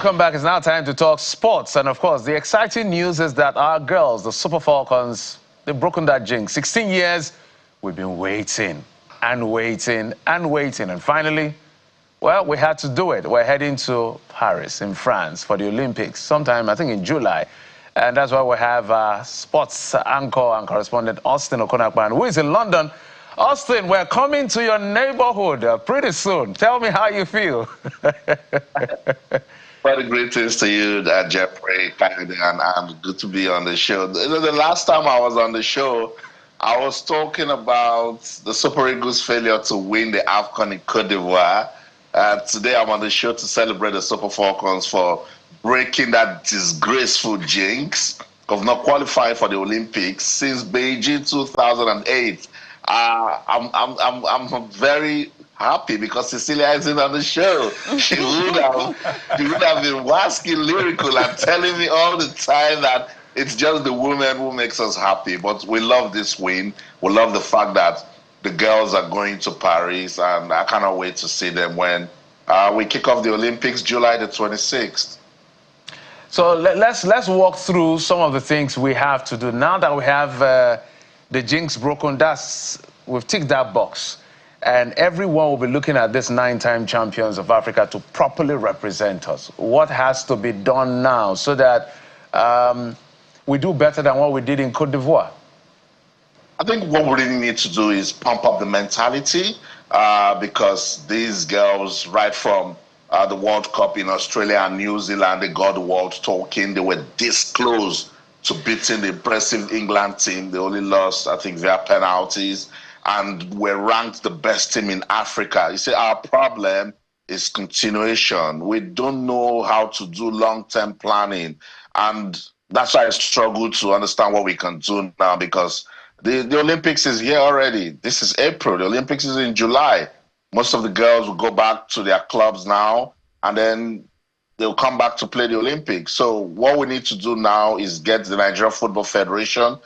Welcome back. It's now time to talk sports. And of course, the exciting news is that our girls, the Super Falcons, they've broken that jinx. 16 years, we've been waiting and waiting and waiting. And finally, well, we had to do it. We're heading to Paris in France for the Olympics, sometime, I think, in July. And that's why we have sports anchor and correspondent Austin Okonakpan, who is in London. Austin, we're coming to your neighborhood pretty soon. Tell me how you feel. Well, greetings to you, Jeffrey, and good to be on the show. The last time I was on the show, I was talking about the Super Eagles' failure to win the AFCON in Cote d'Ivoire. Today, I'm on the show to celebrate the Super Falcons for breaking that disgraceful jinx of not qualifying for the Olympics since Beijing 2008. I'm very happy because Cecilia isn't on the show. She would have been wasking lyrical and telling me all the time that it's just the women who makes us happy. But we love this win. We love the fact that the girls are going to Paris, and I cannot wait to see them when we kick off the Olympics July the 26th. So let's walk through some of the things we have to do now that we have the jinx broken. We've ticked that box. And everyone will be looking at this 9-time champions of Africa to properly represent us. What has to be done now so that we do better than what we did in Cote d'Ivoire? I think what we really need to do is pump up the mentality because these girls, right from the World Cup in Australia and New Zealand, they got the world talking. They were this close to beating the impressive England team. They only lost, I think, via penalties, and were ranked the best team in Africa. You see, our problem is continuation. We don't know how to do long-term planning, and that's why I struggle to understand what we can do now, because the Olympics is here already. This is April. The Olympics is in July. Most of the girls will go back to their clubs now, and then they'll come back to play the Olympics. So what we need to do now is get the Nigerian Football Federation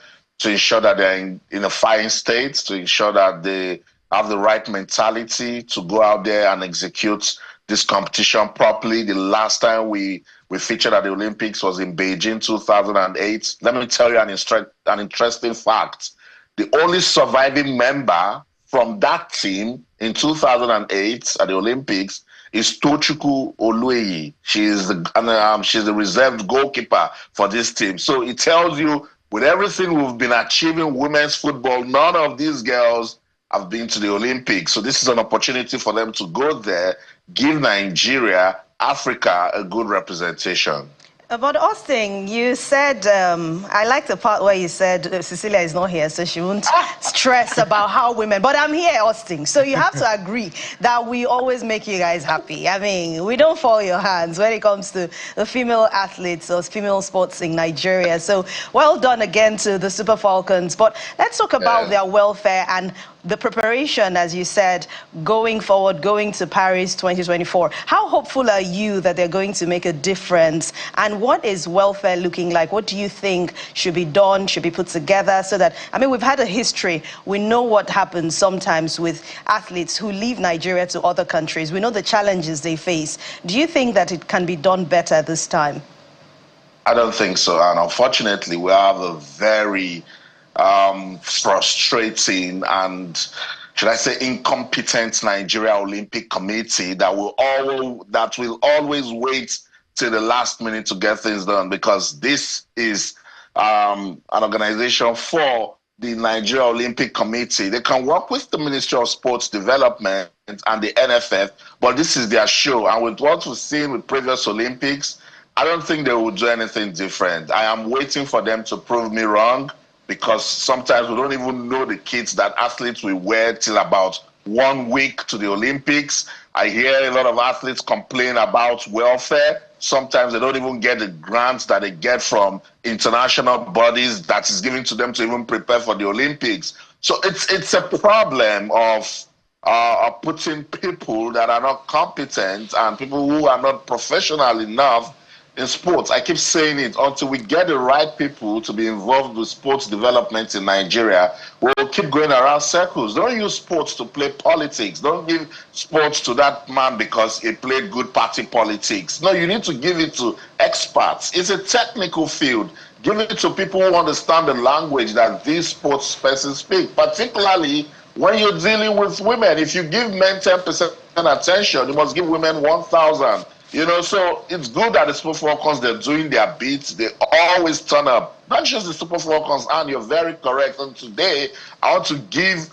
to ensure that they're in a fine state, to ensure that they have the right mentality to go out there and execute this competition properly. The last time we featured at the Olympics was in Beijing 2008. Let me tell you an interesting fact. The only surviving member from that team in 2008 at the Olympics is Tochukwu Olueyi. She's the reserved goalkeeper for this team. So it tells you, with everything we've been achieving women's football, none of these girls have been to the Olympics. So this is an opportunity for them to go there, give Nigeria, Africa, a good representation. But Austin, you said, I like the part where you said Cecilia is not here, so she won't stress about how women, but I'm here, Austin. So you have to agree that we always make you guys happy. I mean, we don't fall your hands when it comes to the female athletes or female sports in Nigeria. So well done again to the Super Falcons. But let's talk about their welfare and the preparation, as you said, going forward, going to Paris 2024. How hopeful are you that they're going to make a difference? And what is welfare looking like? What do you think should be done, should be put together so that, I mean, we've had a history. We know what happens sometimes with athletes who leave Nigeria to other countries. We know the challenges they face. Do you think that it can be done better this time? I don't think so. And unfortunately, we have a very frustrating and, should I say, incompetent Nigeria Olympic Committee that will always wait till the last minute to get things done, because this is an organization for the Nigeria Olympic Committee. They can work with the Ministry of Sports Development and the NFF, but this is their show. And with what we've seen with previous Olympics, I don't think they will do anything different. I am waiting for them to prove me wrong, because sometimes we don't even know the kits that athletes will wear till about 1 week to the Olympics. I hear a lot of athletes complain about welfare. Sometimes they don't even get the grants that they get from international bodies that is given to them to even prepare for the Olympics. So it's a problem of putting people that are not competent and people who are not professional enough in sports, I keep saying it, until we get the right people to be involved with sports development in Nigeria, we'll keep going around circles. Don't use sports to play politics. Don't give sports to that man because he played good party politics. No, you need to give it to experts. It's a technical field. Give it to people who understand the language that these sports persons speak, particularly when you're dealing with women. If you give men 10% attention, you must give women 1,000. You know, so it's good that the Super Falcons, they're doing their beats. They always turn up. Not just the Super Falcons, and you're very correct. And today, I want to give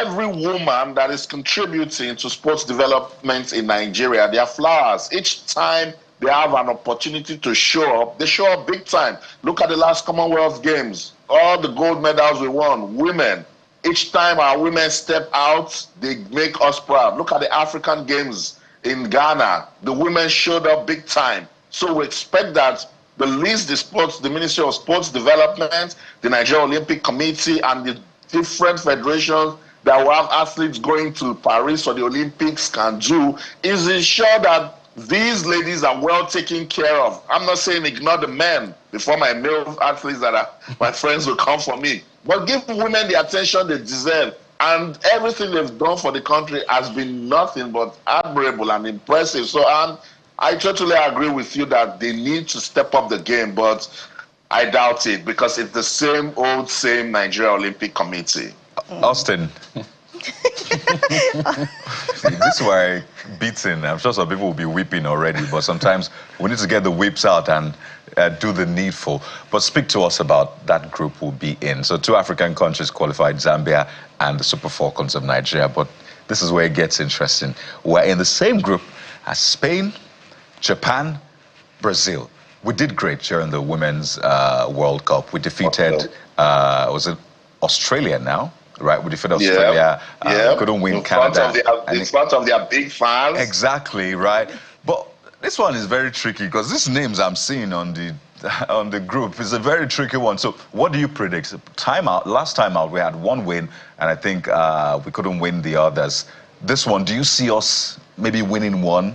every woman that is contributing to sports development in Nigeria their flowers. Each time they have an opportunity to show up, they show up big time. Look at the last Commonwealth Games. All the gold medals we won, women. Each time our women step out, they make us proud. Look at the African Games in Ghana. The women showed up big time. So we expect that the least the Ministry of Sports Development, the Nigerian Olympic Committee, and the different federations that will have athletes going to Paris for the Olympics can do is ensure that these ladies are well taken care of. I'm not saying ignore the men before my male athletes that are my friends will come for me, but give women the attention they deserve. And everything they've done for the country has been nothing but admirable and impressive. So I totally agree with you that they need to step up the game, but I doubt it because it's the same old, same Nigeria Olympic Committee. Austin. This is why beating, I'm sure some people will be weeping already, but sometimes we need to get the whips out and do the needful. But speak to us about that group we'll be in. So 2 African countries qualified, Zambia and the Super Falcons of Nigeria. But this is where it gets interesting. We're in the same group as Spain, Japan, Brazil. We did great during the Women's World Cup. We defeated, was it Australia now? Right, we defeated Australia. Yeah. Couldn't win Canada. In front of their big fans. Exactly, right. But this one is very tricky because these names I'm seeing on the group is a very tricky one. So what do you predict? Last time out, we had 1 win, and I think we couldn't win the others. This one, do you see us maybe winning 1,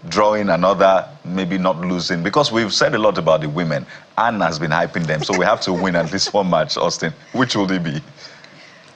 drawing another, maybe not losing? Because we've said a lot about the women. Anne has been hyping them, so we have to win at least 1 match. Austin, which will they be?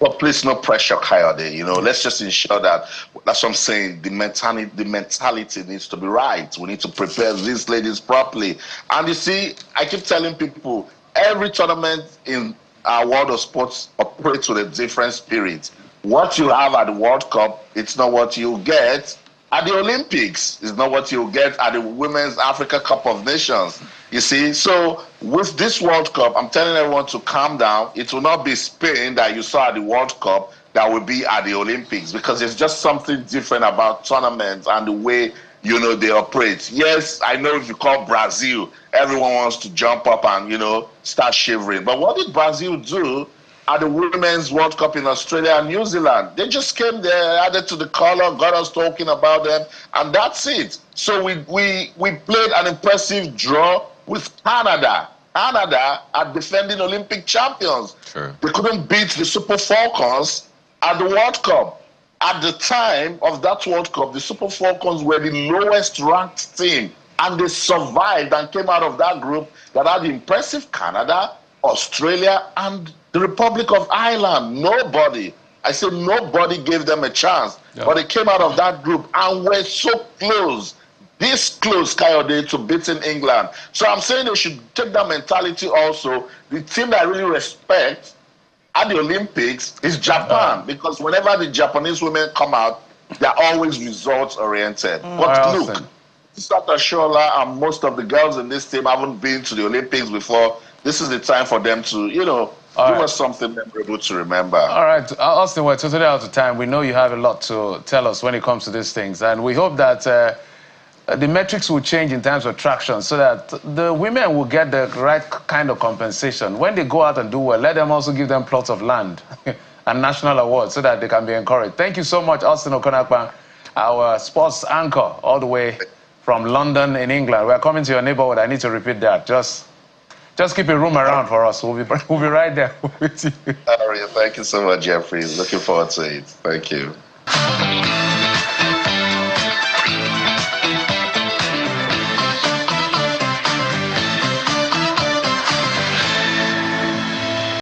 Well, please, no pressure, Coyote. You know, let's just ensure that, that's what I'm saying, the mentality needs to be right. We need to prepare these ladies properly. And you see, I keep telling people, every tournament in our world of sports operates with a different spirit. What you have at the World Cup, it's not what you get at the Olympics. It's not what you get at the Women's Africa Cup of Nations. You see, so with this World Cup, I'm telling everyone to calm down. It will not be Spain that you saw at the World Cup that will be at the Olympics, because it's just something different about tournaments and the way, you know, they operate. Yes, I know if you call Brazil, everyone wants to jump up and, you know, start shivering. But what did Brazil do at the Women's World Cup in Australia and New Zealand? They just came there, added to the color, got us talking about them, and that's it. So we played an impressive draw with Canada. Canada are defending Olympic champions. Sure. They couldn't beat the Super Falcons at the World Cup. At the time of that World Cup, the Super Falcons were the lowest ranked team, and they survived and came out of that group that had the impressive Canada, Australia, and the Republic of Ireland. Nobody, I said nobody gave them a chance, but they came out of that group and were so close. This close, Coyote, to beating England. So I'm saying they should take that mentality also. The team that I really respect at the Olympics is Japan, because whenever the Japanese women come out, they're always results-oriented. But look, Sata Shola and most of the girls in this team haven't been to the Olympics before. This is the time for them to, you know, give us something memorable to remember. All right, Austin, we're totally out of time. We know you have a lot to tell us when it comes to these things, and we hope that the metrics will change in terms of traction so that the women will get the right kind of compensation. When they go out and do well, let them also give them plots of land and national awards so that they can be encouraged. Thank you so much, Austin Okonakpan, our sports anchor all the way from London in England. We're coming to your neighborhood. I need to repeat that. Just keep a room around for us. We'll be right there with you. Thank you so much, Jeffrey. Looking forward to it. Thank you.